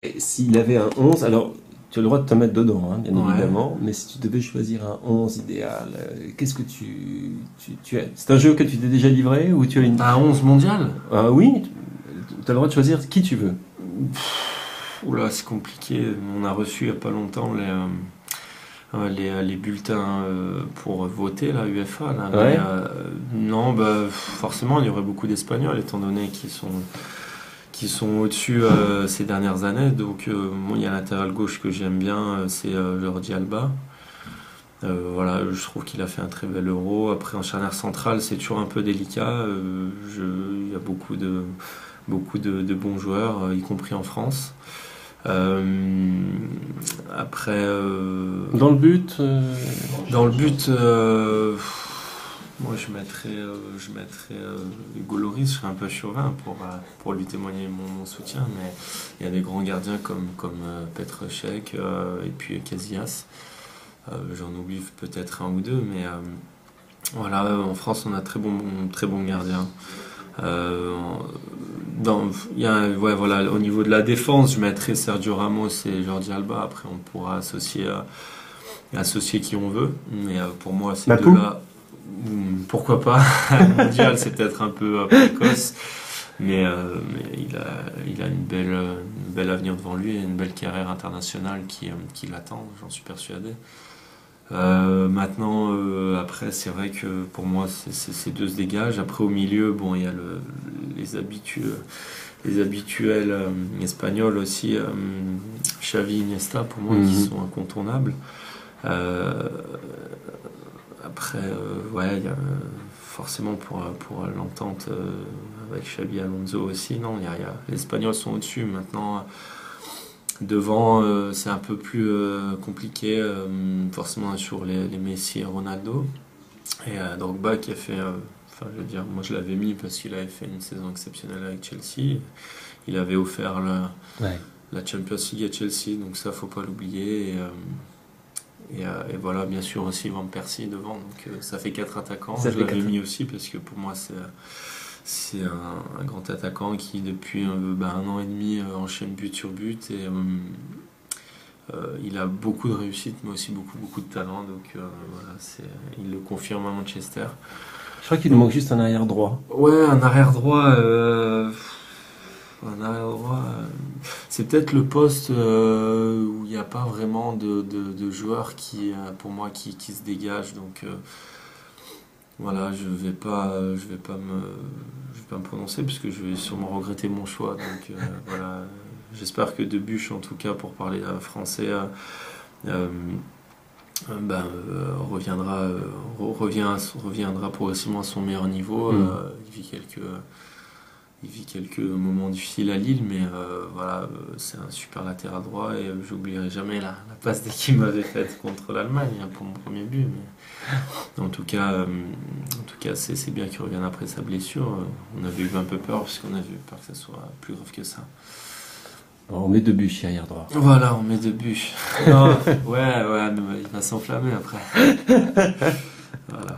Et s'il avait un 11, alors tu as le droit de te mettre dedans, hein, bien Ouais. évidemment, mais si tu devais choisir un 11 idéal, qu'est-ce que tu as? C'est un jeu que tu t'es déjà livré ou tu as une... Un 11 mondial? Ah oui, tu as le droit de choisir qui tu veux. Oula, c'est compliqué. On a reçu il n'y a pas longtemps les bulletins pour voter, la UEFA. Là. Ouais. Mais non, bah, forcément, il y aurait beaucoup d'Espagnols, étant donné qu'ils sont au-dessus ces dernières années. Donc, moi, il y a latéral gauche que j'aime bien, c'est Jordi Alba. Voilà, je trouve qu'il a fait un très bel Euro. Après, en charnière centrale, c'est toujours un peu délicat. Il y a beaucoup de bons joueurs, y compris en France. Euh, après, Dans le but, dans le but, moi je mettrais Hugo Lloris. Je serais un peu chauvin pour lui témoigner mon soutien, mais il y a des grands gardiens comme Petr Cech et puis Casillas. J'en oublie peut-être un ou deux, mais voilà, en France on a très bons gardiens. Euh, ouais, voilà, au niveau de la défense, je mettrais Sergio Ramos et Jordi Alba. Après, on pourra associer qui on veut. Mais pour moi, ces Mapou? deux-là, pourquoi pas. Le mondial, c'est peut-être un peu précoce. Mais il a une belle avenir devant lui et une belle carrière internationale qui l'attend, j'en suis persuadé. Maintenant, après, c'est vrai que pour moi, ces deux se dégagent. Après, au milieu, bon, il y a les habituels espagnols aussi, Xavi, Iniesta, pour moi, qui sont incontournables. Euh, Après, ouais, il y a, forcément pour l'entente avec Xabi Alonso aussi, non, les Espagnols sont au-dessus. Maintenant, devant, c'est un peu plus compliqué, forcément sur les Messi et Ronaldo. Et Drogba qui a fait, enfin je veux dire, moi je l'avais mis parce qu'il avait fait une saison exceptionnelle avec Chelsea. Il avait offert Ouais. la Champions League à Chelsea, donc ça faut pas l'oublier. Et voilà, bien sûr aussi Van Persie devant, donc ça fait quatre attaquants. Ça Je fait l'avais quatre. mis aussi parce que pour moi c'est un grand attaquant qui depuis un an et demi enchaîne but sur but et il a beaucoup de réussite mais aussi beaucoup de talent, donc voilà, il le confirme à Manchester. Je crois qu'il nous manque juste un arrière droit. Ouais, un arrière droit. Un arrière droit. C'est peut-être le poste où il n'y a pas vraiment de joueurs pour moi, qui se dégagent. Donc voilà, je vais pas me prononcer puisque je vais sûrement regretter mon choix. Donc voilà, j'espère que Debuche, en tout cas, pour parler français, euh, reviendra progressivement à son meilleur niveau. Il vit quelques moments difficiles à Lille, mais voilà, c'est un super latéral droit et j'oublierai jamais la passe qu'il m'avait faite contre l'Allemagne hein, pour mon premier but. Mais en tout cas, c'est bien qu'il revienne après sa blessure. On avait eu un peu peur parce qu'on avait eu peur que ça soit plus grave que ça. On met Debuchy arrière droit. Voilà, on met deux buts. Non, ouais, il va s'enflammer après. Voilà.